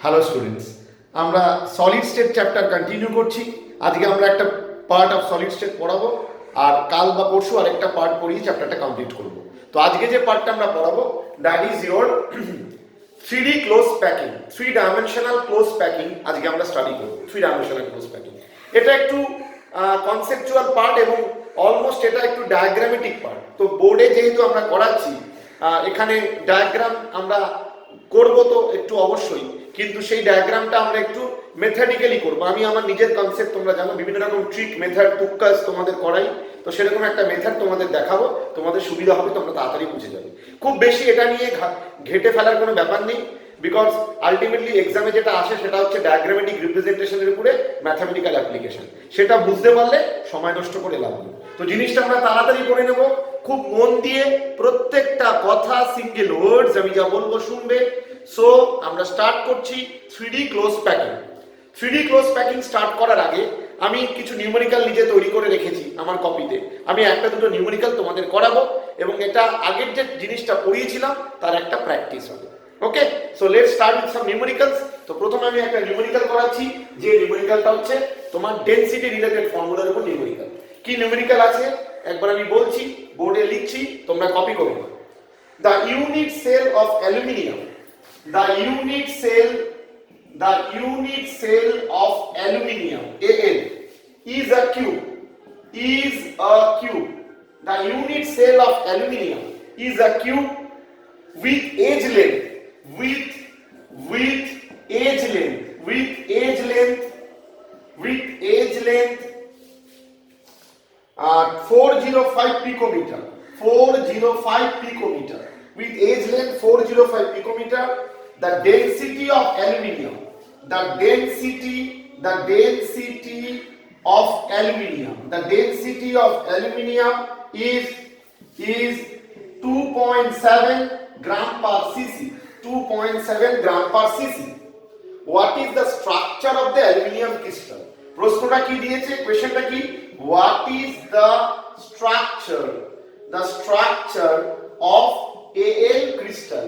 Hello students, আমরা solid state chapter continue করছি। আজকে আমরা একটা পার্ট অফ সলিড স্টেট পড়াবো, আর কাল বা পরশু আরেকটা পার্ট পড়িয়ে চ্যাপ্টারটা কমপ্লিট করব। তো আজকে যে পার্টটা আমরা পড়াবো that is your 3D close packing, 3 dimensional close packing. আজকে আমরা স্টাডি করব 3 ডাইমেনশনাল ক্লোজ প্যাকিং। এটা একটু কনসেপচুয়াল পার্ট এবং অলমোস্ট এটা একটু ডায়াগ্রামেটিক পার্ট। তো বোর্ডে যেহেতু আমরা করাচ্ছি, এখানে ডায়াগ্রাম আমরা করব তো একটু অবশ্যই, কিন্তু সেই ডায়াগ্রামটা আমরা একটু মেথডিক্যালি করব। আমি আমার নিজের কনসেপ্ট, তোমরা জানো বিভিন্ন রকম ট্রিক মেথড তুক্কাস তোমাদের করাই, তো সেরকম একটা মেথড তোমাদের দেখাবো, তোমাদের সুবিধা হবে, তোমরা তাড়াতাড়ি বুঝে যাবে। খুব বেশি এটা নিয়ে ঘেটে ফেলার কোনো ব্যাপার নেই, বিকজ আলটিমেটলি এক্সামে যেটা আসে সেটা হচ্ছে ডায়াগ্রামেটিক রিপ্রেজেন্টেশনের উপরে ম্যাথামেটিক্যাল অ্যাপ্লিকেশন। সেটা বুঝতে পারলে সময় নষ্ট করে লাভ নেই। তো জিনিসটা আমরা তাড়াতাড়ি করে নেব, খুব মন দিয়ে প্রত্যেকটা কথা, সিঙ্গেল ওয়ার্ডস আমি যা বলবো শুনবে। সো আমরা স্টার্ট করছি 3D close packing. 3D close packing start করার আগে আমি কিছু নিউমেরিক্যাল নিজে তৈরি করে রেখেছি আমার কপিতে। আমি একটা দুটো নিউমেরিক্যাল তোমাদের করাবো এবং এটা আগের যে জিনিসটা পড়িয়েছিলাম তার একটা প্র্যাকটিস হবে। Okay, so let's start with some numericals. তো প্রথমে আমি একটা নিউমেরিক্যাল করাচ্ছি, যে নিউমেরিক্যালটা হচ্ছে তোমার ডেনসিটি রিলেটেড ফর্মুলার উপর নিউমেরিক্যাল। কি নিউমেরিক্যাল আছে একবার আমি বলছি, বোর্ডে লিখছি, তোমরা কপি করো। The unit cell of aluminium, the unit cell of aluminium Al is a cube, the unit cell of aluminium is a cube with edge length 405 picometer, with edge length 405 picometer. The density of aluminium is 2.7 gram per cc. 2.7 gram per cc. What is the structure of the aluminium crystal? প্রশ্নটা কি দিয়েছে, কোশ্চেনটা কি? What is the structure of Al crystal?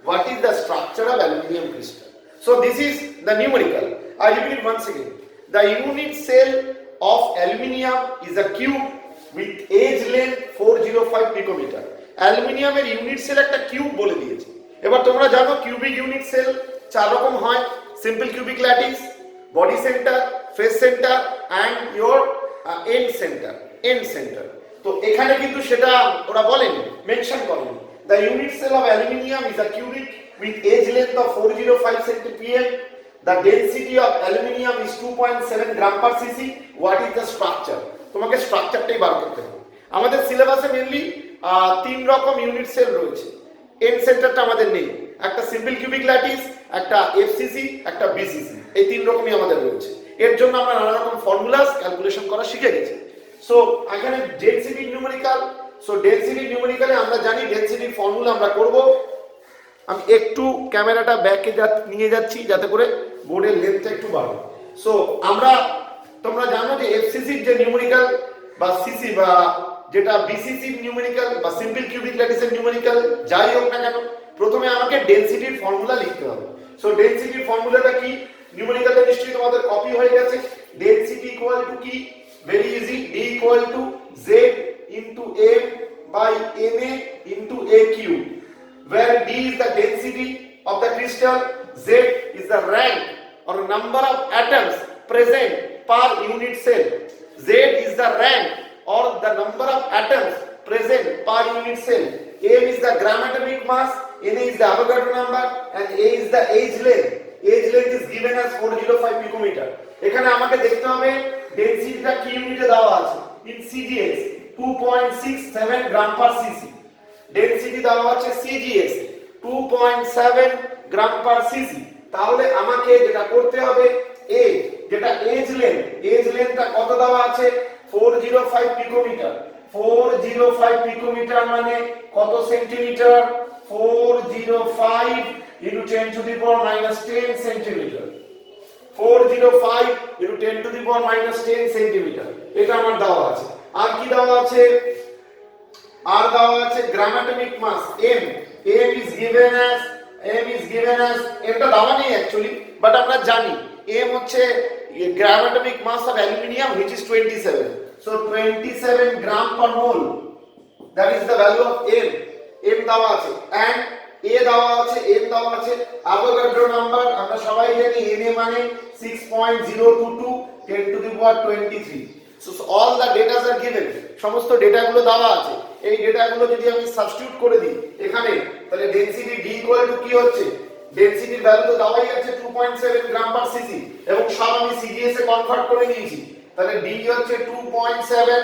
What is the structure of aluminium crystal? So this is the numerical. I repeat it once again. The unit cell of aluminium is a cube with edge length 405 picometer. Aluminium এর unit sell একটা cube বলে দিয়েছে। এবার তোমরা জানো cubic unit sell চার রকম হয়: simple cubic lattice, body centre, face centre and your and centre. তো এখানে কিন্তু সেটা ওরা বলেনি, মেনশন করেনি। The unit cell of aluminium is a cubic with edge length of 405 cm. The density of aluminium is 2.7 gram per cc. What is the structure? তোমাকে স্ট্রাকচারটাই বার করতে হবে। আমাদের সিলেবাসে মেইনলি তিন রকম ইউনিট সেল রয়েছে। এন্ড সেন্টারটা আমাদের নেই। একটা সিম্পল কিউবিক ল্যাটিস, একটা এফসিসি, একটা বিসিসি, এই তিন রকমই আমাদের রয়েছে। এর জন্য আমরা নানা রকম ফর্মুলাস ক্যালকুলেশন করা শিখে গেছি। সো এখানে ডেনসিটি নিউমেরিক্যাল, সো ডেনসিটি নিউমেরিক্যালে আমরা জানি ডেনসিটির ফর্মুলা আমরা করব। আমি একটু ক্যামেরাটা ব্যাকে নিয়ে যাচ্ছি যাতে করে বোর্ডের লেন্থটা একটু বাড়ে। সো তোমরা জানো যে এফসিসির যে নিউমেরিক্যাল বা সিসি বা যেটা বিসিসির নিউমেরিক্যাল বা সিম্পল কিউবিক ল্যাটিসের নিউমেরিক্যাল যাই হোক না কেন, প্রথমে আমাকে ডেনসিটির ফর্মুলা লিখতে হবে। সো ডেনসিটির ফর্মুলাটা কি? নিউমেরিক্যালটা নিশ্চয়ই তোমাদের কপি হয়ে গেছে। ডেনসিটি ইকুয়াল টু কি? Very easy, D equal to Z into m by na into a cube, where d is the density of the crystal, z is the rank or number of atoms present per unit cell. Z is the rank or the number of atoms present per unit cell. M is the gram atomic mass, Na is the Avogadro number, and A is the edge length. Edge length is given as 405 picometer. এখানে আমাকে দেখতে হবে ডেনসিটিটা কি ইউনিটে দেওয়া আছে। in cgs 2.67 gram per CC. Density দেওয়া আছে সিজিএস 2.7 গ্রাম পার সিসি। তাহলে আমাকে যেটা করতে হবে, এ যেটা এজ লেন্থটা কত দেওয়া আছে? 405 পিকোমিটার। 405 পিকোমিটার মানে কত centimetre? 405 into 10 to the power minus 10 centimetre. 405 into 10 to the power minus 10 centimetre, এটা আমার দেওয়া আছে। আর কি দেওয়া আছে? আর দেওয়া আছে gram atomic mass m. m is given as m is given as এটা দেওয়া নেই অ্যাকচুয়ালি, বাট আমরা জানি m হচ্ছে gram atomic mass of aluminium which is 27. So 27 gram per mole, that is the value of m দেওয়া আছে, and a দেওয়া আছে, n দেওয়া আছে। Avogadro number আমরা সবাই জানি na মানে 6.022 10 to the power 23. So all the data are given, সমস্ত ডেটা গুলো দেওয়া আছে। এই ডেটা গুলো যদি আমি সাবস্টিটিউট করে দিই এখানে, তাহলে ডেনসিটি d ইকুয়াল টু কি হচ্ছে, ডেনসিটির ভ্যালু তো দেওয়াই আছে 2.7 গ্রাম পার সিসি, এবং সব আমি সিজিএস এ কনভার্ট করে নিয়েছি। তাহলে d হচ্ছে 2.7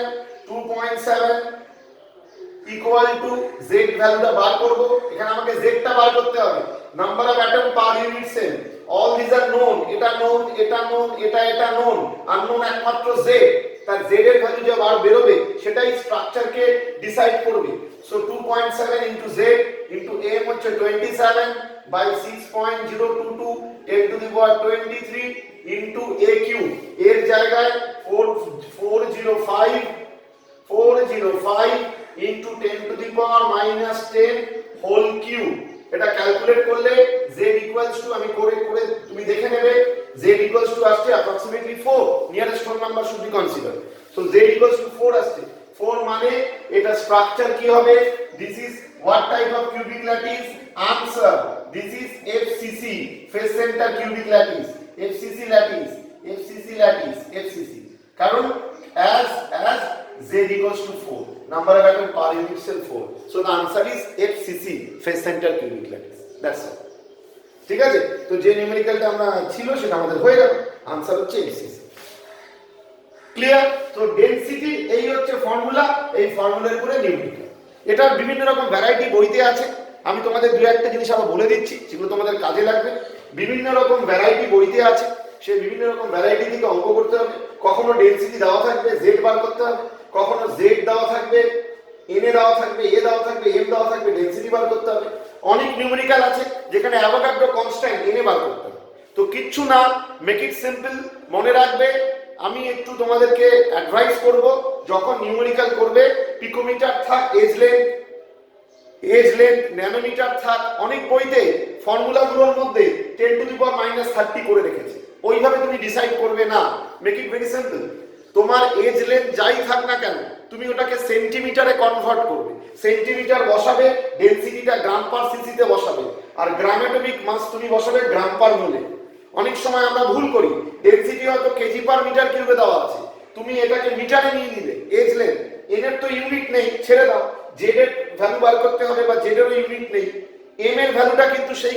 ইকুয়াল টু z ভ্যালুটা বার করব। এখানে আমাকে z টা বার করতে হবে, number of atom per unit cell, all this are known, এটা নোন, এটা নোন, এটা নোন, আননোন একমাত্র z। তার z এর ভ্যালু যে বার বেরোবে সেটাই স্ট্রাকচারকে ডিসাইড করবে। So 2.7 into z into m হচ্ছে 27 by 6.022 10 to the power 23 into a cube, এর জায়গায় 405 into 10 to the power -10 whole cube. এটা ক্যালকুলেট করলে z ইকুয়ালস টু, আমি করে তুমি দেখে নেবে, z ইকুয়ালস টু আসছে approximately 4, nearest whole number should be consider. So z equals to 4 আসছে। 4 মানে এটা স্ট্রাকচার কি হবে, this is what type of cubic lattice, answer this is FCC, face centre cubic lattice, FCC lattice, FCC, কারণ as z equals to 4, number of atom per unit cell 4, so the answer is FCC, face center cubic lattice, that's all. ঠিক আছে, তো যে নিউমেরিক্যালটা আমরা ছিল সেটা আমাদের হয়ে গেল, আনসার হচ্ছে FCC। ক্লিয়ার? তো ডেনসিটি এই হচ্ছে ফর্মুলা, এই ফর্মুলার উপরে নিউমেরিক্যাল। এটার বিভিন্ন রকম ভ্যারাইটি বইতে আছে, আমি তোমাদের দুই একটা জিনিস আবার বলে দিচ্ছি যেগুলো তোমাদের কাজে লাগবে। বিভিন্ন রকম ভ্যারাইটি বইতে আছে, সেই বিভিন্ন রকম ভ্যারাইটি থেকে অঙ্ক করতে হবে। কখনো ডেনসিটি দেওয়া থাকবে, z বার করতে হবে, কখনো z দেওয়া থাকবে, n এ দেওয়া থাকবে, a দেওয়া থাকবে, m দেওয়া থাকবে, ডেনসিটি বার করতে হবে। অনেক নিউমেরিক্যাল আছে যেখানে অ্যাভোগাড্রো কনস্ট্যান্ট n এ বার করতে হবে। তো কিচ্ছু না, মেক ইট সিম্পল। মনে রাখবে, আমি একটু তোমাদেরকে অ্যাডভাইস করব, যখন নিউমেরিক্যাল করবে পিকোমিটার থাক, এজ লেন্থ ন্যানোমিটার থাক, অনেক বইতে ফর্মুলাগুলোর মধ্যে 10 টু দি পাওয়ার -30 করে রেখেছে, ওইভাবে তুমি ডিসাইড করবে না। Make it very simple. তোমার এজ লেন্থ যাই থাক না কেন, তুমি ওটাকে সেন্টিমিটারে কনভার্ট করবে, সেন্টিমিটার বসাবে, ডেনসিটিটা গ্রাম পার সিসিতে বসাবে, আর গ্রাম অ্যাটমিক মাস তুমি বসাবে গ্রাম পার মোলে। অনেক সময় আমরা ভুল করি, ডেনসিটি হয়তো কেজি পার মিটার কিউবে দেওয়া আছে, তুমি এটাকে মিটারে নিয়ে নিলে, এজ লেন্থ, এন এর তো ইউনিট নেই, ছেড়ে দাও, জেড এর ভ্যালু বার করতে হবে, বা জেড এরও ইউনিট নেই, এম এর ভ্যালুটা কিন্তু সেই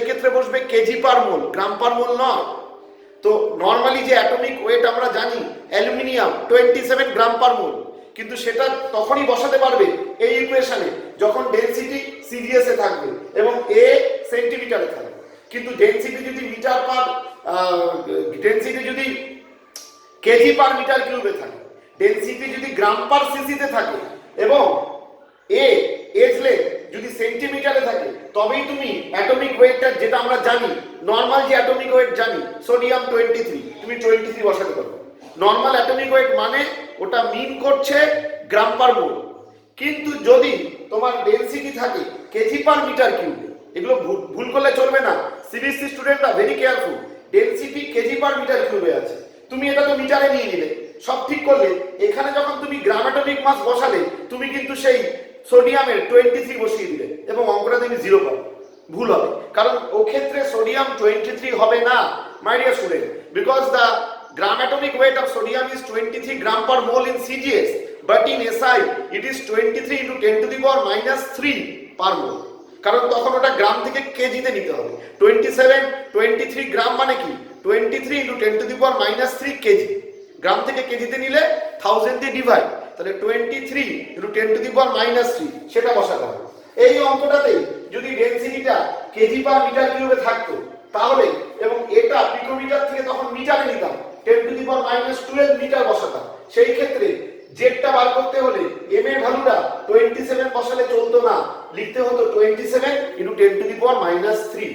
ক্ষেত্রে বসবে, কেজি পার মোল, গ্রাম পার মোল নয়। তো নরমালি যে অ্যাটমিক ওয়েট আমরা জানি অ্যালুমিনিয়াম 27 গ্রাম পার মোল, কিন্তু সেটা তখনই বসাতে পারবে এই ইকুয়েশনে যখন ডেনসিটি সিজিএস এ থাকবে এবং এ সেন্টিমিটারে থাকবে। কিন্তু ডেনসিটি যদি কেজি পার মিটার কিউবে থাকে, ডেনসিটি যদি গ্রাম পার সিসিতে থাকে, এবং এজ লেন্থ যদি সেন্টিমিটারে থাকে, তবেই তুমি অ্যাটমিক ওয়েটটা, যেটা আমরা জানি নরমাল যে অ্যাটমিক ওয়েট জানি সোডিয়াম 23, তুমি 23 বসাতে পারবে। নরমাল অ্যাটমিক ওয়েট মানে ওটা মিন করছে গ্রাম পার মোল। কিন্তু যদি তোমার ডেনসিটি থাকে কেজি পার মিটার কিউবে, এগুলো ভুল করলে চলবে না, সিবিএসসি স্টুডেন্টরা very careful. Density KG per metre কিউবে আছে, তুমি এটা তো মিটারে নিয়ে নিলে, সব ঠিক করলে, এখানে যখন তুমি গ্রাম অ্যাটমিক মাস বসালে, তুমি কিন্তু সেই সোডিয়ামের 23 বসিয়ে দিলে, এবং অঙ্কটা তুমি 0 পাবে, ভুল হবে। কারণ ও ক্ষেত্রে সোডিয়াম 23 হবে না, my dear student, because the gram atomic weight of sodium is 23 gram per mole in CGS, but in SI it is 23 into 10 to the power -3 per mole, কারণ তখন ওটা গ্রাম থেকে কেজিতে নিতে হবে। 23 গ্রাম মানে কি, 23 into 10 to the power -3 KG, গ্রাম থেকে কেজিতে নিলে 1000 দিয়ে ডিভাইড, তাহলে 23 into 10 to the power -3 সেটা বসাতে হবে। এই অঙ্কটাতে যদি ডেনসিটিটা কেজি পার মিটার কিউবে থাকতো তাহলে, এবং এটা পিকোমিটার থেকে তখন মিটারে নিতাম, 10 to the power -12 মিটার বসাতাম, সেই ক্ষেত্রে জেডটা বার করতে হলে এম এর ভ্যালুটা 27 বসালে চলতো না, লিখতে হতো 27 into 10 to the power -3।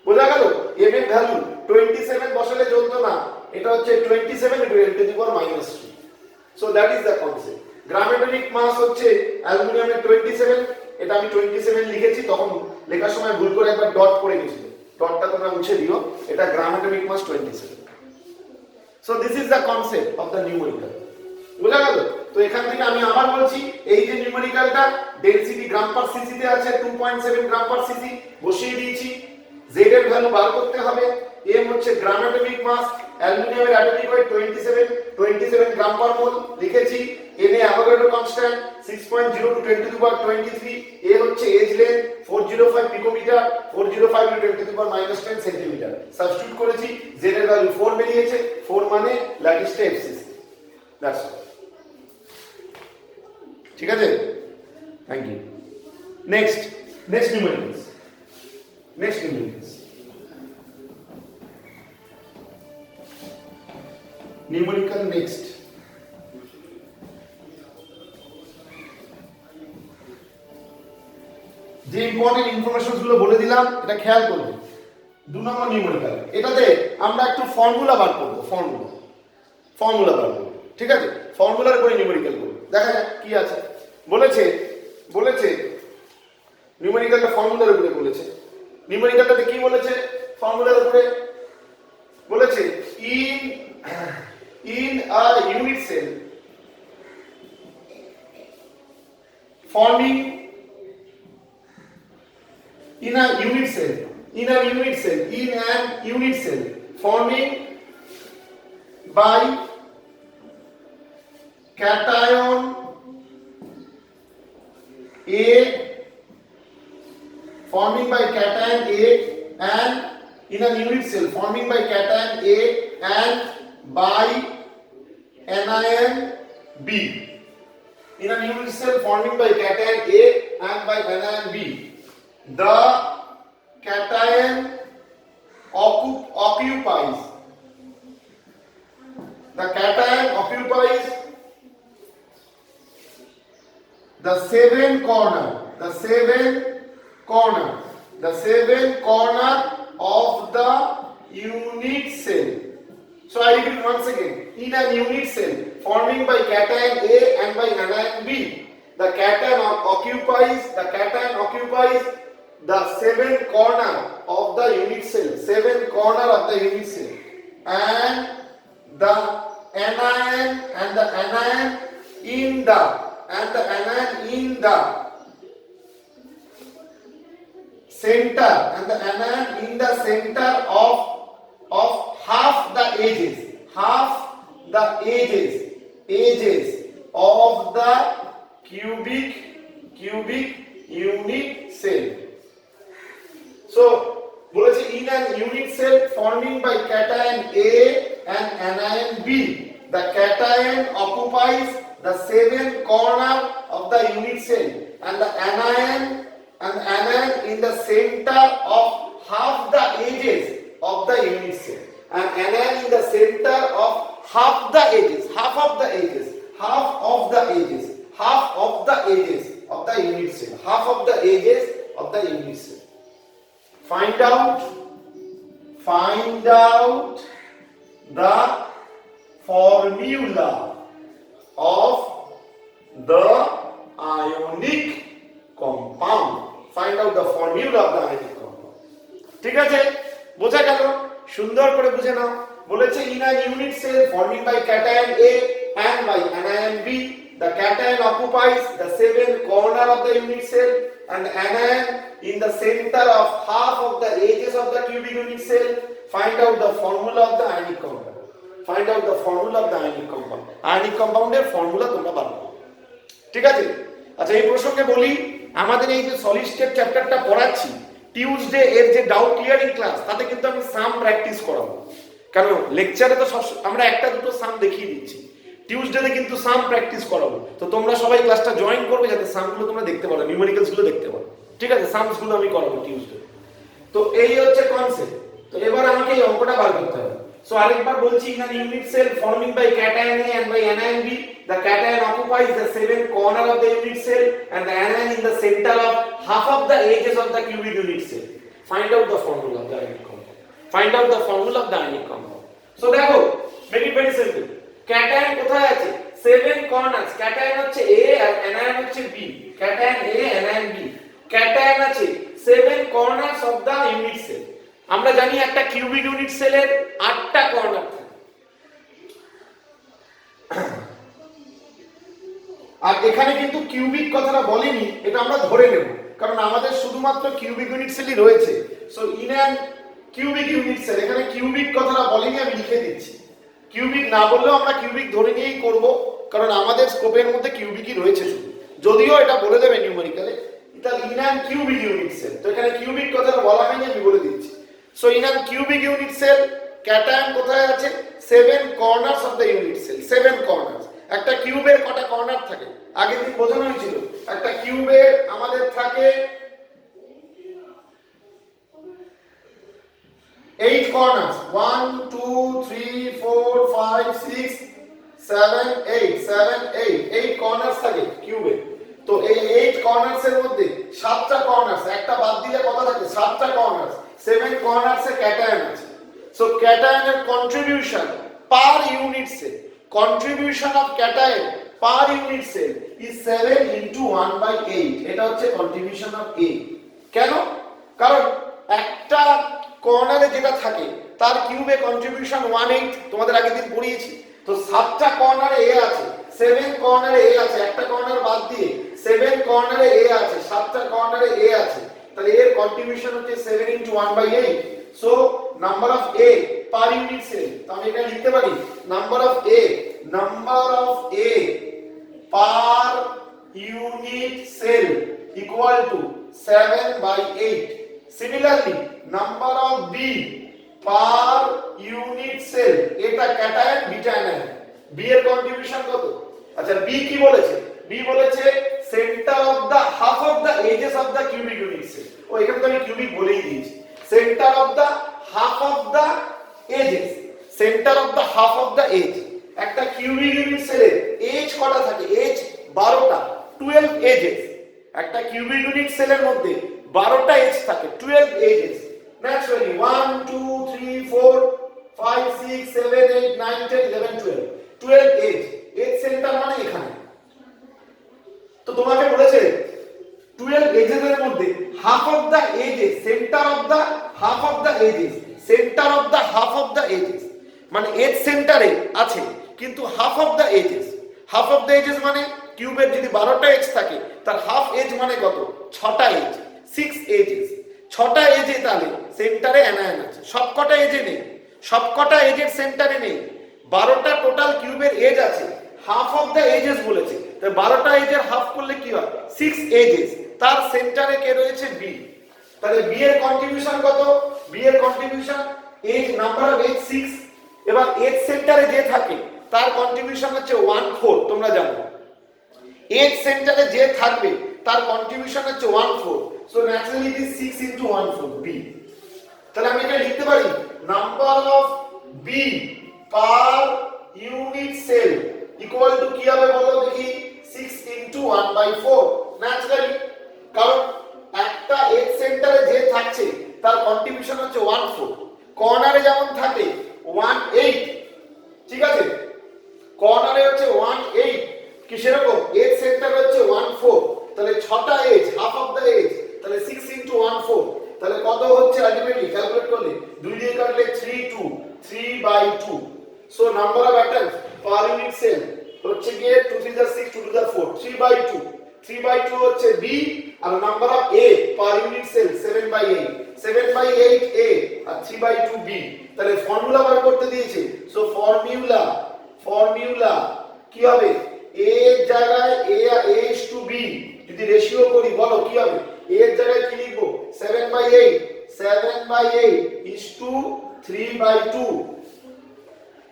বোঝা গেল? এম এর ভ্যালু 27 বসালে চলতো না, এটা হচ্ছে 27 into 10 to the power -3। So that is the concept. Gram atomic mass হচ্ছে অ্যালুমিনিয়ামের 27, এটা আমি 27 লিখেছি, তখন লেখার সময় ভুল করে একবার ডট করে গেছিল, ডটটা তোমরা মুছে দিও, এটা gram atomic mass 27। So this is the concept of the numerical. বুঝা গেল? তো এখান থেকে আমি আবার বলছি, এই যে নিউমেরিক্যালটা ডেনসিটি গ্রাম পার সিসি তে আছে 2.7 গ্রাম পার সিসি, বসিয়ে দিয়েছি। Z এর ভ্যালু বার করতে হবে। m হচ্ছে গ্রাম অ্যাটমিক মাস, অ্যালুমিনিয়ামের অ্যাটমিক ওয়েট 27 গ্রাম পার মোল লিখেছি। n এ Avogadro constant 6.0 two 10 to the power 23, a হচ্ছে edge length 405 picometre, 405 to 10 to the power -10 centimetre. Substitute করেছি, z এর ভ্যালু 4 বেরিয়েছে, 4 মানে ল্যাটিসটা FCC। That's all. ঠিক আছে, thank you. Next numericals. Numerical next. যে ইম্পর্টেন্ট ইনফরমেশন গুলো বলে দিলাম, এটা খেয়াল করবে। 2 নম্বর নিউমেরিক্যাল, এটাতে আমরা একটু ফর্মুলা বার করব, ফর্মুলা বার করব। ঠিক আছে, ফর্মুলার উপরে নিউমেরিক্যাল করব। দেখা যাক কি আছে। বলেছে নিউমেরিক্যালটা ফর্মুলার উপরে বলেছে। নিউমেরিক্যালটাতে কি বলেছে? ফর্মুলার উপরে বলেছে in a unit cell forming in an unit cell forming by cation A and in an unit cell forming by cation A and by anion B. In an unit cell forming by cation A and by anion B, the cation occupies the seven corner of the unit cell. So I repeat once again, in a unit cell forming by cation A and by anion B, the cation occupies the seven corner of the unit cell, and the anion in the center, of half the edges of the cubic unit cell. So বলেছে in an unit cell forming by cation A and anion B, the cation occupies the seven corner of the unit cell, and the anion in the center of half the edges of the unit cell, and anion in the center of half of the edges of the unit cell, half of the edges of the unit cell. Find out the formula of the ionic compound. ঠিক আছে, বোঝা গেল? সুন্দর করে বুঝে নাও। বলেছে in a unit cell forming by cation A and by anion B, the cation occupies the seven corner of the unit cell, and anion in the center of half of the edges of the cubic unit cell. Find out the formula of the ionic compound. Ionic compound এর formula তোমরা বার করো। ঠিক আছে? আচ্ছা, এই প্রসঙ্গে বলি, আমাদের এই যে সলিড স্টেট চ্যাপ্টারটা পড়াচ্ছি, টিউসডে এর যে ডাউট ক্লিয়ারিং ক্লাস, তাতে কিন্তু আমি সাম প্র্যাকটিস করাবো। কারণ লেকচারে তো সব আমরা একটা দুটো সাম দেখিয়ে দিচ্ছি, টিউসডেতে কিন্তু সাম প্র্যাকটিস করাবো। তো তোমরা সবাই ক্লাসটা জয়েন করবে যাতে সামগুলো তোমরা দেখতে পারো, নিউমেরিক্যালস গুলো দেখতে পারো। ঠিক আছে, সামস গুলো আমি করাবো টিউসডে। তো এই হচ্ছে কনসেপ্ট। তো এবার আমাকে এই অঙ্কটা বার করতে হবে। সো আরেকবার বলছি, in an unit cell forming by cation A and by anion B, the cation occupies the seven corner of the unit cell, and the anion in the center of half of the edges of the cubic unit cell. Find out the formula of the ionic compound. So দেখো, make it very simple. cation কোথায় আছে? 7 corners. cation হচ্ছে A R anion হচ্ছে B. Cation A anion B cation আছে 7 corners of the unit sell আমরা জানি একটা cubic unit সেলের 8টা কর্নার থাকে আর এখানে কিন্তু কিউবিক কথাটা বলেনি এটা আমরা ধরে নেব কারণ আমাদের শুধুমাত্র কিউবিক ইউনিট সেলই রয়েছে so in an cubic unit cell এখানে কিউবিক কথাটা বলেনি আমি লিখে দিচ্ছি কিউবিক না বললেও আমরা কিউবিক ধরে নিয়েই করব কারণ আমাদের স্কোপের মধ্যে কিউবিকই রয়েছে শুধু যদিও এটা বলে দেবে নিউমেরিক্যালে তাহলে in an cubic unit cell তো এখানে কিউবিক কথাটা বলা হয়নি আমি বলে দিচ্ছি so in an cubic unit cell cation কোথায় আছে 7 corners of the unit cell 7 corners একটা কিউবের কটা কর্নার থাকে আগের দিন বোঝানো হয়েছিল একটা কিউবের আমাদের থাকে 8 কর্নারস 1 2 3 4 5 6 7 8 কর্নারস থাকে কিউবে তো এই 8 কর্নারস এর মধ্যে 7টা কর্নারস একটা বাদ দিলে কত থাকে 7টা কর্নারস 7 কর্নারস এ ক্যাটায়ন আছে সো ক্যাটায়নের contribution per unit cell contribution of cation per unit cell is 7 into 1/8 এটা হচ্ছে contribution of A কেন কারণ একটা কর্নারে যেটা থাকে তার কিউবে কন্ট্রিবিউশন 1/8 তোমাদের আগের দিন পড়িয়েছি তো 7টা কর্নারে A আছে 7 কর্নারে A আছে একটা কর্নার বাদ দিয়ে 7 কর্নারে A আছে 7টা কর্নারে A আছে তাহলে এর কন্ট্রিবিউশন হচ্ছে 7 into 1/8 so number of A per unit cell তো আমি এটা লিখতে পারি number of A per unit cell equal to 7/8 similarly number of B per unit cell এটা ক্যাটায়ন বিটা অ্যানায়ন B এর কন্ট্রিবিউশন কত আচ্ছা B কি বলেছে B বলেছে centre of the half of the edges of the cubic unit cell ও এখানে তো আমি কিউবিক বলেই দিয়েছি centre of the half of the edges centre of the half of the edge একটা কিউবিক ইউনিট সেলের এজ কটা থাকে এজ 12টা 12 এজেস একটা কিউবিক ইউনিট সেলের মধ্যে 12টা এজ থাকে 12 edges naturally 1 2 3 4 5 6 7 8 9 10 11 12 12 edge edge centre মানে এখানে তো তোমাকে বলেছে 12 এজেস এর মধ্যে half of the edges centre of the half of the edges centre of the half of the edges মানে এজ সেন্টারে আছে কিন্তু হাফ অফ দা এজেস মানে কিউবের যদি 12টা এজ থাকে তার হাফ এজ মানে কত 6টা এজ 6 এজেস 6টা এজে তাহলে সেন্টারে অ্যানায়ন আছে সবকটা এজে নেই সবকটা এজের সেন্টারে নেই 12টা টোটাল কিউবের এজ আছে হাফ অফ দা এজেস বলেছে তাই 12টা এজের হাফ করলে কি হয় 6 এজেস তার সেন্টারে কে রয়েছে বি তাহলে বি এর কন্ট্রিবিউশন কত বি এর contribution edge number of edge 6 এবার এজ সেন্টারে যে থাকে তার কন্ট্রিবিউশন হচ্ছে 1/4 তোমরা জানো এজ সেন্টারে যে থাকবে তার কন্ট্রিবিউশন হচ্ছে 1/4 so naturally it is 6 into 1/4 B তাহলে আমি এটা লিখতে পারি number of B per unit cell equal to কি হবে বলো দেখি 6 into 1/4 ন্যাচারালি কারণ একটা এজ সেন্টারে যে থাকছে তার কন্ট্রিবিউশন হচ্ছে 1/4 কর্নারে যেমন থাকে 1/8 ঠিক আছে কর্নারে হচ্ছে 1/8 কি সেরকম এজ সেন্টার হচ্ছে 1/4 তাহলে 6টা edge half of the edge তাহলে 6 into 1/4 তাহলে কত হচ্ছে আলটিমেটলি ক্যালকুলেট করলে 2 দিয়ে কাটলে 3/2 so number of atoms per unit cell হচ্ছে গিয়ে 2 3 6 2 2 4 3/2 হচ্ছে B আর number of A per unit cell 7/8 A আর 3/2 B তাহলে ফর্মুলা বার করতে দিয়েছে সো ফর্মুলা কি হবে A এর জায়গায় A is to B যদি রেশিও করি বলো কি হবে A এর জায়গায় কি লিখবো 7/8 is to 3/2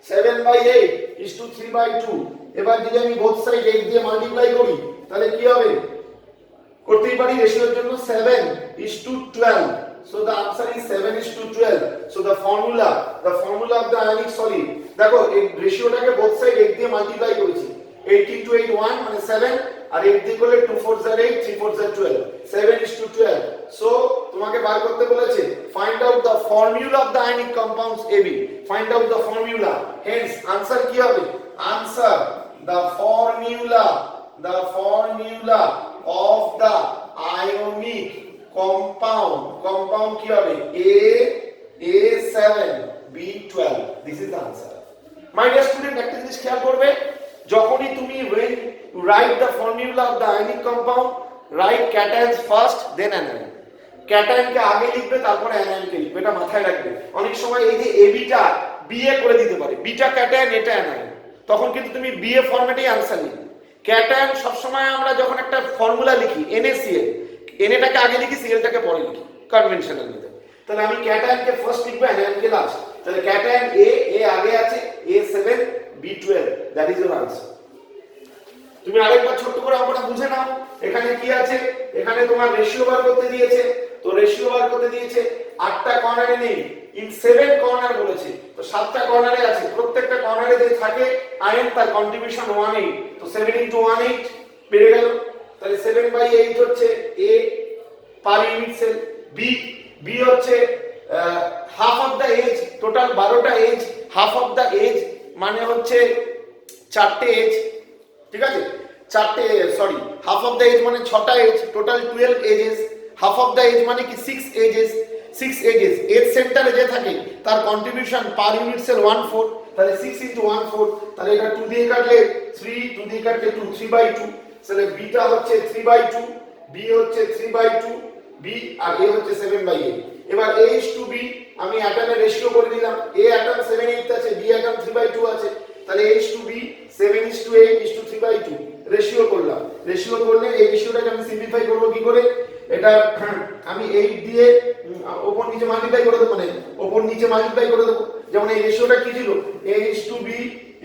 7/8 is to 3/2 এবার যদি আমি বোথ সাইড 8 দিয়ে মাল্টিপ্লাই করি তাহলে কি হবে করতেই পারি রেশিওর জন্য 7 is to 12 so the answer is 7 is to 12 so the formula of the ionic solid দেখো এই রেশিওটাকে বোথ সাইড 8 দিয়ে মাল্টিপ্লাই করেছি 8 into 8 1 মানে 7 আর 8 দিয়ে করলে 2 4 8 3 4 12 7 is to 12 so তোমাকে বার করতে বলেছে find out the formula of the ionic compounds AB find out the formula hence answer কি হবে answer the formula the formula of the ionic compound কি হবে A7B12, this is the answer. My dear student, একটা জিনিস খেয়াল করবে, যখনই তুমি when you write the formula of the ionic compound, write cations first then anion. Cation কে আগে লিখবে তারপরে অ্যানায়ন কে লিখবে, এটা মাথায় রাখবে। অনেক সময় এই যে এবিটা বিএ করে দিতে পারে, বিটা ক্যাটায়ন এটা অ্যানায়ন, তখন কিন্তু তুমি বিএ ফরম্যাটেই আনসার লিখবে। ক্যাটায়ন সব সময় আমরা যখন একটা ফর্মুলা লিখি NaCl, এনএটাকে আগে লিখি সিএলটাকে পরে লিখি কনভেনশনাল মেথড। তাহলে আমি ক্যাটায়ন কে ফার্স্ট লিখব, অ্যানায়ন কে লাস্ট। তাহলে ক্যাটায়ন এ আগে আছে, A7B12, that is your answer. তুমি আরেকবার ছোট করে অঙ্কটা বুঝে নাও। এখানে কি আছে, এখানে তোমার রেশিও বার করতে দিয়েছে, তো রেশিও বার করতে দিয়েছে 8টা কর্নারে নেই, ইন 7 কর্নার বলেছে, তো 7টা কর্নারে আছে, প্রত্যেকটা কর্নারে যে থাকে আয়ন তার কন্ট্রিবিউশন 1/8, তো 7 * 1/8 বেড়ে গেল। তাহলে 7/8 হচ্ছে A per unit cell. B হচ্ছে half of the edge, total 12টা edge, half of the edge মানে হচ্ছে 4টে এজ, ঠিক আছে, 4টে sorry half of the edge মানে 6টা edge, total 12 edges. Half of the edge মানে কি 6 এজেস, 6 এজেস। এজ সেন্টারে যে থাকে তার কন্ট্রিবিউশন পার ইউনিট সেল 1/4, তাহলে 6 * 1/4, তাহলে এটা 2 দিয়ে কাটলে 3, 2 দিয়ে কাটলে 2, 3/2, তাহলে বিটা হচ্ছে 3/2, বি হচ্ছে 3/2, বি আর এ হচ্ছে 7/8। এবার A/B আমি অ্যাটমের রেশিও করে দিলাম, A অ্যাটম 7/8 আছে, B অ্যাটম 3/2 আছে, তাহলে A/B 7:8:3/2 রেশিও করলাম। রেশিও করলে এই রেশিওটাকে আমি সিম্পলিফাই করব কি করে, এটা আমি 8 দিয়ে উপর নিচে মাল্টিপ্লাই করে দেব, মানে উপর নিচে মাল্টিপ্লাই করে দেব। যেমন এই রেশিওটা কি ছিল, A/B =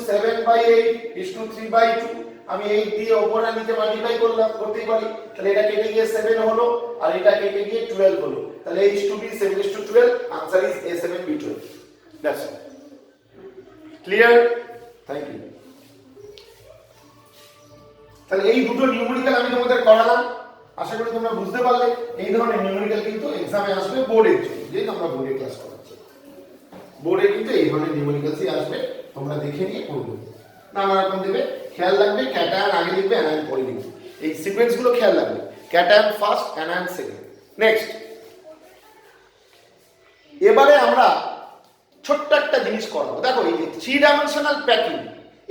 7/8:3/2, আমি 8 দিয়ে উপর আর নিচে মাল্টিপ্লাই করলাম, করতেই পারি। তাহলে এটা কেটে গিয়ে 7 হলো আর এটা কেটে গিয়ে 12 হলো, তাহলে A/B 7:12, answer is A7B12, that's all. Clear? Thank you. তাহলে এই দুটো নিউমেরিক্যাল আমি তোমাদের করালাম, আশা করি তোমরা বুঝতে পারলে। এই ধরনের নিউমেরিক্যাল কিন্তু এক্সামে আসবে বোর্ডের জন্য, যেহেতু আমরা বোর্ডে ক্লাস করাচ্ছি, বোর্ডে কিন্তু এই ধরনের নিউমেরিক্যালসই আসবে, তোমরা দেখে নিয়ে করবে। নানা রকম দেবে, খেয়াল রাখবে ক্যাটায়ন আগে লিখবে, অ্যানায়ন পরে লিখবে, এই সিকোয়েন্স গুলো খেয়াল রাখবে, cation first, anion second. Next, এবারে আমরা ছোট্ট একটা জিনিস করব। দেখো এই যে 3 ডাইমেনশনাল প্যাকিং,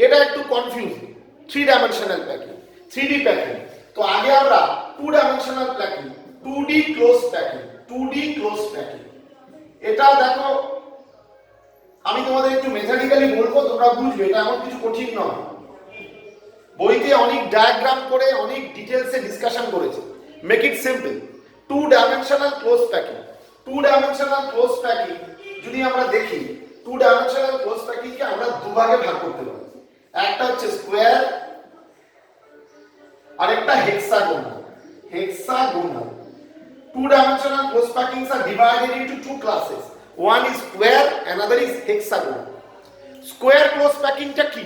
এটা একটু confusing. 3 dimensional packing, 3D packing. তো আগে আমরা 2 dimensional packing, 2D close packing, 2D close packing. এটা দেখো আমি তোমাদের একটু মেথডিক্যালি বলবো, তোমরা বুঝবে, এটা এমন কিছু কঠিন নয়। বইতে অনেক ডায়াগ্রাম করে অনেক ডিটেইলসে ডিসকাশন করেছে। Make it simple. 2 dimensional close packing, 2 dimensional close packing যদি আমরা দেখি, 2 ডাইমেনশনাল ক্লোজ প্যাকিং কে আমরা দুভাগে ভাগ করতে পারি। একটা হচ্ছে স্কয়ার আর একটা hexagonal. Hexagonal 2 dimensional close packings are divided into 2 classes. One is square, another is hexagonal. Square close packing টা কি?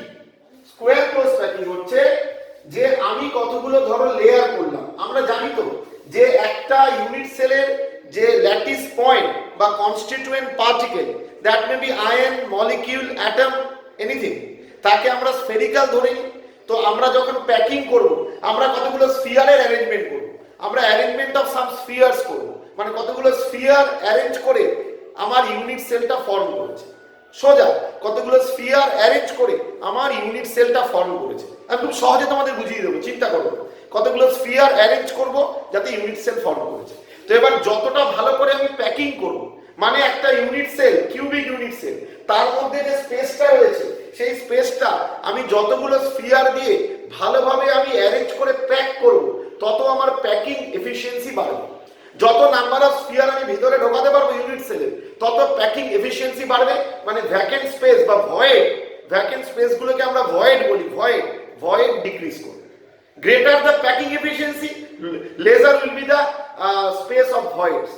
Square close packing হচ্ছে যে আমি কতগুলো ধরো লেয়ার করলাম। আমরা জানি তো যে একটা ইউনিট সেলের যে ল্যাটিস পয়েন্ট বা constituent particle, that may be ion, molecule, atom, anything, তাকে আমরা স্ফেরিক্যাল ধরে নিই। তো আমরা যখন প্যাকিং করব, আমরা কতগুলো স্ফিয়ারের অ্যারেঞ্জমেন্ট করব, আমরা অ্যারেঞ্জমেন্ট অফ সাম স্ফিয়ারস করব, মানে কতগুলো স্ফিয়ার অ্যারেঞ্জ করে আমার ইউনিট সেলটা ফর্ম করেছে। সোজা কতগুলো স্ফিয়ার অ্যারেঞ্জ করে আমার ইউনিট সেলটা ফর্ম করেছে। আমি খুব সহজে তোমাদের বুঝিয়ে দেবো, চিন্তা করো কতগুলো স্ফিয়ার অ্যারেঞ্জ করব যাতে ইউনিট সেল ফর্ম করেছে। তো এবার যতটা ভালো করে আমি প্যাকিং করব, মানে একটা unit cell, cubic unit cell, তার মধ্যে যে স্পেসটা রয়েছে সেই স্পেসটা আমি যতগুলো স্ফিয়ার দিয়ে ভালোভাবে আমি অ্যারেঞ্জ করে প্যাক করব, তত আমার প্যাকিং এফিশিয়েন্সি বাড়বে। যত নাম্বার অফ স্ফিয়ার আমি ভিতরে ঢোকাতে পারবো ইউনিট সেলে, তত প্যাকিং এফিশিয়েন্সি বাড়বে। মানে ভ্যাকেন্ট স্পেস বা ভয়েড, ভ্যাকেন্ট স্পেসগুলোকে আমরা ভয়েড বলি, ভয়েড ডিক্রিজ করবে। Greater the packing efficiency, lesser will be the space of voids,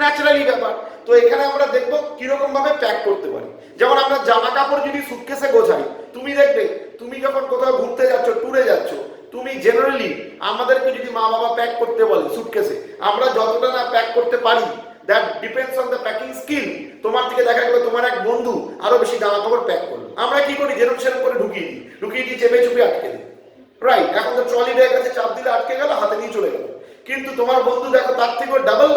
naturally ব্যাপার। তো এখানে আমরা দেখবো কিরকম ভাবে প্যাক করতে পারি। যেমন আমরা জামা কাপড় যদি সুটকেসে গোছাই, তুমি দেখবে তুমি যখন কোথাও ঘুরতে যাচ্ছ, ট্যুরে যাচ্ছ, তুমি জেনারেলি আমাদেরকে যদি মা বাবা প্যাক করতে বলে সুটকেসে, আমরা যতটা না প্যাক করতে পারি, that depends on the packing skill. তোমার থেকে দেখা গেল তোমার এক বন্ধু আরো বেশি জামা কাপড় প্যাক করলো, আমরা কি করি, যেরকম সেরকম করে ঢুকিয়ে দিই, চেপে চুপে আটকে দিই। রাইট, এখন তো ট্রলি ব্যাগ কাছে চাপ দিলে আটকে গেল, হাতে নিয়ে চলে গেল। কিন্তু তোমার বন্ধু দেখো তার থেকেও ডাবল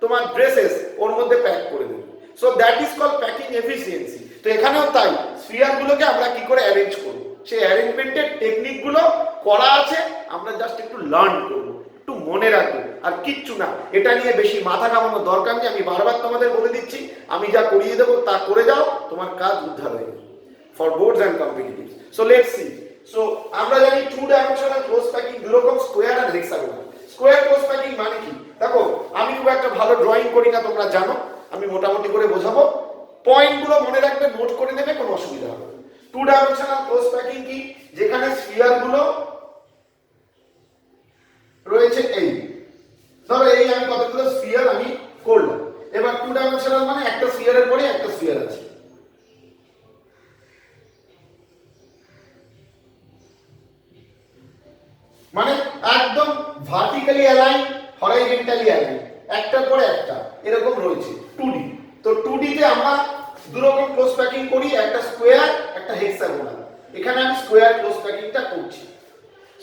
তোমার ড্রেসেস ওর মধ্যে প্যাক করে দেবে। So that is called packing efficiency. তো এখানেও তাই, স্ফিয়ার গুলোকে আমরা কি করে অ্যারেঞ্জ করব, সেই অ্যারেঞ্জমেন্টের টেকনিক গুলো করা আছে, আমরা জাস্ট একটু লার্ন করব, একটু মনে রাখবো, আর কিচ্ছু না। এটা নিয়ে বেশি মাথা ঘামানোর দরকার নেই। আমি বারবার তোমাদের বলে দিচ্ছি, আমি যা করিয়ে দেবো তা করে যাও, তোমার কাজ উদ্ধার হয়ে যাবে for boards and competitive. So let's see. So আমরা জানি টু ডাইমেনশনাল ক্লোজ প্যাকিং দুরকম, স্কোয়ার আর হেক্সাগোনাল। স্কোয়ার ক্লোজ প্যাকিং মানে কি? দেখো আমি খুব একটা ভালো ড্রয়িং করি না, তোমরা জানো, আমি মোটামুটি করে বোঝাবো, পয়েন্টগুলো মনে রাখবে, নোট করে নেবে, কোনো অসুবিধা হবে না। টু ডাইমেনশনাল ক্লোজ প্যাকিং কি? যেখানে স্ফিয়ার গুলো রয়েছে এই, ধরো এই আমি কতগুলো স্ফিয়ার আমি করলাম। এবার টু ডাইমেনশনাল মানে একটা স্ফিয়ারের পরে একটা স্ফিয়ার আছে, মানে একদম ভার্টিক্যালি অ্যালাইন, হরাইজন্টালি অ্যালাইন, একটার পরে একটা এরকম রয়েছে 2D। তো 2D তে আমরা দুরকম ক্লোজ প্যাকিং করি, একটা স্কোয়ার একটা হেক্সাগোনাল। এখানে আমি স্কোয়ার ক্লোজ প্যাকিংটা করছি।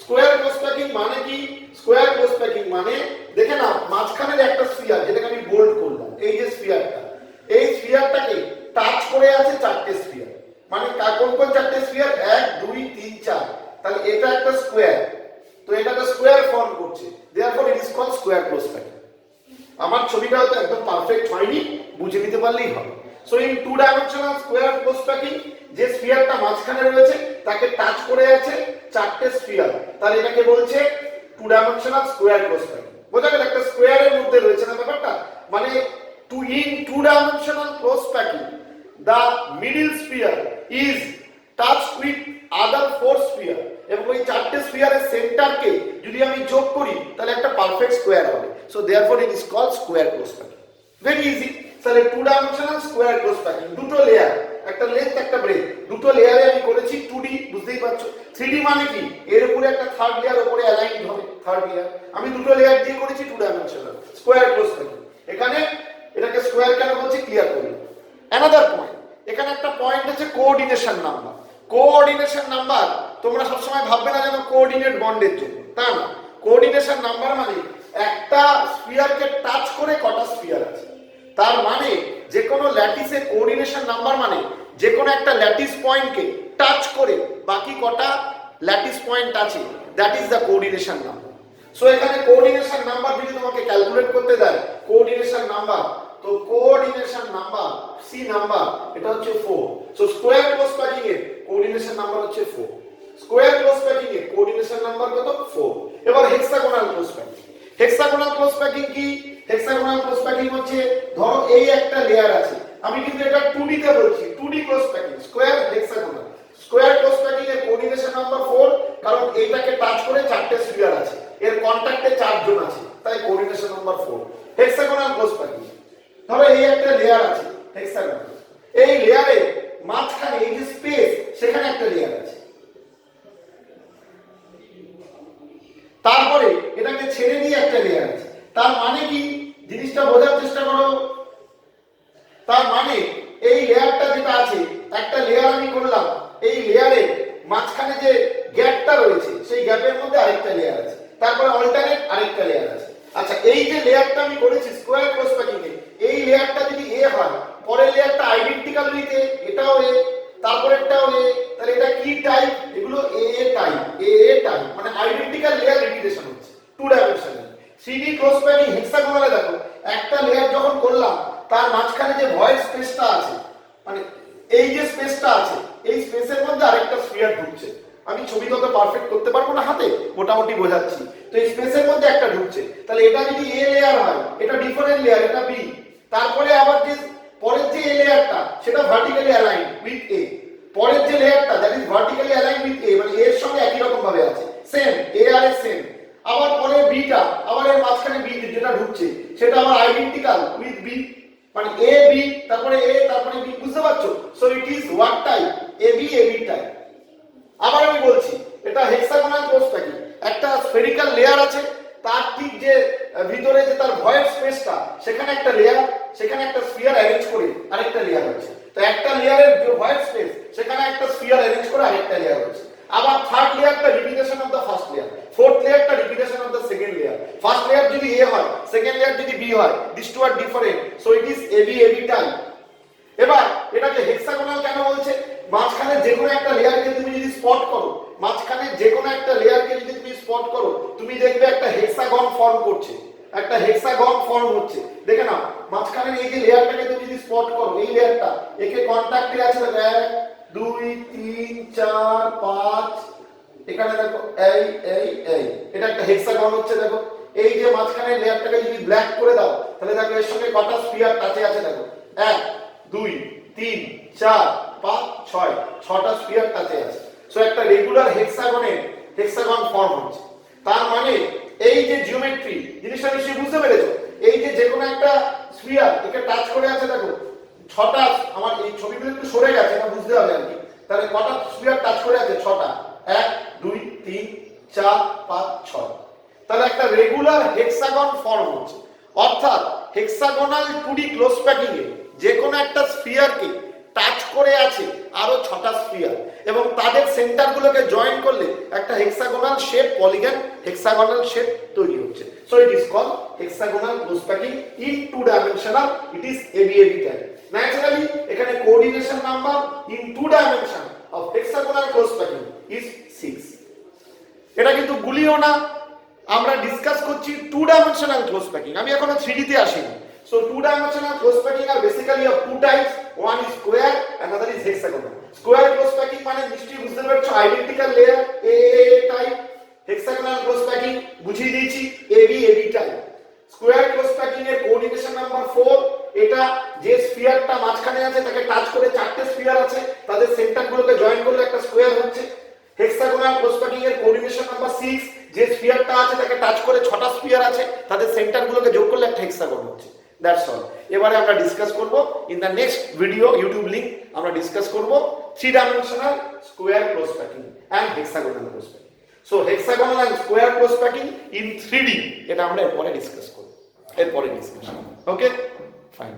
স্কোয়ার ক্লোজ প্যাকিং মানে কি? স্কোয়ার ক্লোজ প্যাকিং মানে দেখে না, মাঝখানের একটা স্ফিয়ার যেটাকে আমি বোল্ড করলাম, এই যে স্ফিয়ারটা, এই স্ফিয়ারটাকে টাচ করে আছে চারটে স্ফিয়ার। মানে কোন কোন চারটে স্ফিয়ার? 1 2 3 4। তাহলে এটা একটা স্কোয়ার, তো এটা একটা স্কোয়ার ফর্ম করছে, therefore it is called square close packing. আমার ছবিটা হয়তো একদম পারফেক্ট হয়নি, বুঝে নিতে পারলেই হবে। So in two dimensional square close packing, যে স্ফিয়ারটা মাঝখানে রয়েছে তাকে টাচ করে আছে চারটে স্ফিয়ার, তাহলে এটাকে বলছে two dimensional square close packing. বোঝা গেল? একটা স্কোয়ারের মধ্যে রয়েছে না ব্যাপারটা, মানে in two dimensional close packing the middle sphere is touched with other four sphere, এবং ওই চারটে স্ফিয়ারের সেন্টারকে যদি আমি যোগ করি তাহলে একটা পারফেক্ট স্কোয়ার হবে। So therefore it is called square close packing. Very easy. তাহলে two dimensional square close packing, দুটো লেয়ার, একটা লেন্থ একটা ব্রেথ, দুটো লেয়ারে আমি করেছি 2D, বুঝতেই পারছো। 3D মানে কি? এর উপরে একটা থার্ড লেয়ার, উপরে অ্যালাইন হবে থার্ড লেয়ার। আমি দুটো লেয়ার দিয়ে করেছি two dimensional square close packing. এখানে এটাকে স্কোয়ার কেন বলছি ক্লিয়ার করি। অ্যানাদার পয়েন্ট, এখানে একটা পয়েন্ট আছে কোঅর্ডিনেশন নাম্বার। কোঅর্ডিনেশন নাম্বার তোমরা সবসময় ভাববে না যেন কোঅর্ডিনেট বন্ডের জন্য, তা না। কোঅর্ডিনেশন নাম্বার মানে একটা স্ফিয়ারকে টাচ করে কটা স্ফিয়ার আছে, তার মানে যে কোনো ল্যাটিসে কোঅর্ডিনেশন নাম্বার মানে যে কোনো একটা ল্যাটিস পয়েন্টকে টাচ করে বাকি কটা ল্যাটিস পয়েন্ট আছে, that is the coordination number. So এখানে কোঅর্ডিনেশন নাম্বার যদি তোমাকে ক্যালকুলেট করতে দেয়, কোঅর্ডিনেশন নাম্বার, তো কোঅর্ডিনেশন নাম্বার সি নাম্বার, এটা হচ্ছে 4। সো স্কোয়ার ক্লোজ প্যাকিং এর কোঅর্ডিনেশন নাম্বার হচ্ছে 4। স্কোয়ার ক্লোজ প্যাকিং এর কোঅর্ডিনেশন নাম্বার কত? 4। এবার hexagonal close packing. Hexagonal close packing কি? হেক্সাগোনাল ক্লোজ প্যাকিং হচ্ছে, ধরো এই একটা লেয়ার আছে, আমি কিন্তু এটা 2D তে বলছি, 2D close packing, square hexagonal. Square close packing এর কোঅর্ডিনেশন নাম্বার 4, কারণ এইটাকে টাচ করে চারটে স্ফিয়ার আছে, এর কন্টাক্টে চারজন আছে, তাই coordination number 4। Hexagonal close packing, ধরো এই একটা লেয়ার আছে হেক্সাগোনাল, এই লেয়ারে মাঝখানে এই যে স্পেস, সেখানে একটা লেয়ার আছে, তারপরে এটাকে ছেড়ে দিয়ে একটা লেয়ার আছে। তার মানে কি? জিনিসটা বোঝার চেষ্টা করো। তার মানে এই লেয়ারটা যেটা আছে, একটা লেয়ার আমি করলাম, এই লেয়ারে মাঝখানে যে গ্যাপটা রয়েছে সেই গ্যাপের মধ্যে আরেকটা লেয়ার আছে, তারপরে অল্টারনেট আরেকটা লেয়ার আছে। আচ্ছা, এই যে লেয়ারটা আমি করেছি স্কোয়ার ক্লোজ প্যাকিং এ, এই লেয়ারটা যদি এ হয়, পরের লেয়ারটা আইডেন্টিক্যাল উইথ এ, এটাও এ, তারপরেরটাও এ, তাহলে এটা কি টাইপ? এগুলো এ টাইপ, এ টাইপ, মানে আইডেন্টিক্যাল লেয়ার রিপিটেশন হচ্ছে two dimensional. 3D close packing হেক্সাগোনালে দেখো, একটা লেয়ার যখন করলাম তার মাঝখানে যে ভয়েড স্পেসটা আছে, মানে এই যে স্পেসটা আছে, এই স্পেসের মধ্যে আরেকটা স্ফিয়ার ঢুকছে। আমি ছবি কত পারফেক্ট করতে পারবো না হাতে, মোটামুটি বোঝাচ্ছি। তো এই স্পেসের মধ্যে একটা ঢুকছে, তাহলে এটা যদি এ লেয়ার হয়, এটা ডিফারেন্ট লেয়ার, এটা বি। তারপরে আবার যে পরের যে এ লেয়ারটা, সেটা ভার্টিক্যালি অ্যালাইন উইথ এ। পরের যে লেয়ারটা that is vertically align with a, মানে এর সঙ্গে একই রকম ভাবে আছে, সেম এ আর এ সেম। আবার পরে বিটা, আবার এর মাঝখানে বি যেটা ঢুকছে সেটা আবার আইডেন্টিক্যাল উইথ বি, মানে এ বি, তারপরে এ, তারপরে বি, বুঝতে পারছো? So it is what type? A B type. আবার আমি বলছি, এটা হেক্সাগোনাল ক্লোজ প্যাকিং। একটা স্ফেরিক্যাল লেয়ার আছে, তার ঠিক যে ভিতরে যে তার ভয়েড স্পেসটা, সেখানে একটা লেয়ার, সেখানে একটা স্ফিয়ার অ্যারেঞ্জ করে আরেকটা লেয়ার হচ্ছে। তো একটা লেয়ারের যে ভয়েড স্পেস, সেখানে একটা স্ফিয়ার অ্যারেঞ্জ করে আরেকটা লেয়ার হচ্ছে। আবার থার্ড লেয়ারটা repetition of the first layer, fourth লেয়ারটা repetition of the second layer. First layer যদি এ হয়, সেকেন্ড লেয়ার যদি বি হয়, this two are different, so it is AB AB type. এবার এটাকে হেক্সাগোনাল কেন বলছে? মাঝখানে যে কোনো একটা লেয়ারকে তুমি যদি স্পট করো, মাঝখানে যে কোনো একটা লেয়ারকে যদি তুমি স্পট করো, তুমি দেখবে একটা হেক্সাগন ফর্ম করছে, একটা হেক্সাগন ফর্ম হচ্ছে। দেখে নাও, মাঝখানে এই যে লেয়ারটাকে তুমি যদি স্পট করো, এই লেয়ারটা একে কন্টাক্টে আছে, দেখো 1 2 3 4 5, এখানে দেখো এই এই এই, এটা একটা হেক্সাগন হচ্ছে। দেখো এই যে মাঝখানে লেয়ারটাকে যদি ব্ল্যাক করে দাও, তাহলে দেখো এর সঙ্গে কটা স্ফিয়ার টাচে আছে, দেখো 1 2 3 4 5 6, 6টা স্ফিয়ার টাচে আছে। সো একটা রেগুলার হেক্সাগন ফর্ম হচ্ছে। তার মানে এই যে জিওমেট্রি, জিনিসটা নিশ্চয়ই বুঝতে পেরেছো? এই যে যে কোনো একটা স্ফিয়ার একে টাচ করে আছে, দেখো 6টা, আমার এই ছবিগুলো একটু সরে গেছে, এটা বুঝতে হবে আর কি। তাহলে কটা স্ফিয়ার টাচ করে আছে? 6টা, 1 2 3 4 5 6। তাহলে একটা রেগুলার হেক্সাগন ফর্ম হচ্ছে। অর্থাৎ হেক্সাগোনাল 2D ক্লোজ প্যাকিং এ যে কোনো একটা স্ফিয়ারকে টাচ করে আছে আরো 6টা স্ফিয়ার, এবং তাদের সেন্টারগুলোকে জয়েন করলে একটা hexagonal shape, polygon hexagonal shape তৈরি হচ্ছে। So it is called hexagonal close packing in 2 dimensional, it is ABAB type. Naturally এখানে coordination number in 2 dimension of hexagonal close packing is 6। এটা কিন্তু গুলিও না, আমরা ডিসকাস করছি 2 ডাইমেনশনাল ক্লোজ প্যাকিং, আমি এখনো 3D তে আসিনি। So 2 dimensional close packing are basically of 2 types, one is square, another is hexagonal. Square close packing মানে নিশ্চয়ই বুঝতে পারছো, identical layer A type. Hexagonal close packing বুঝিয়ে দিয়েছি, AB type. Square close packing এর কোঅর্ডিনেশন নাম্বার 4, এটা যে স্ফিয়ারটা মাঝখানে আছে তাকে টাচ করে 4টে স্ফিয়ার আছে, তাদের সেন্টারগুলোকে জয়েন করলে একটা স্কোয়ার হচ্ছে। হেক্সাগোনাল ক্লোজ প্যাকিং এর কোঅর্ডিনেশন নাম্বার 6, যে স্ফিয়ারটা আছে তাকে টাচ করে 6টা স্ফিয়ার আছে, তাদের সেন্টারগুলোকে যোগ করলে একটা হেক্সাগন হচ্ছে। That's all. এবারে আমরা ডিসকাস করব in the next video, YouTube link, আমরা ডিসকাস করব 3 dimensional square close packing and hexagonal close packing. So hexagonal and square close packing in 3D, এটা আমরা এরপরে ডিসকাস করব, এরপরে ডিসকাশন। ওকে, ফাইন।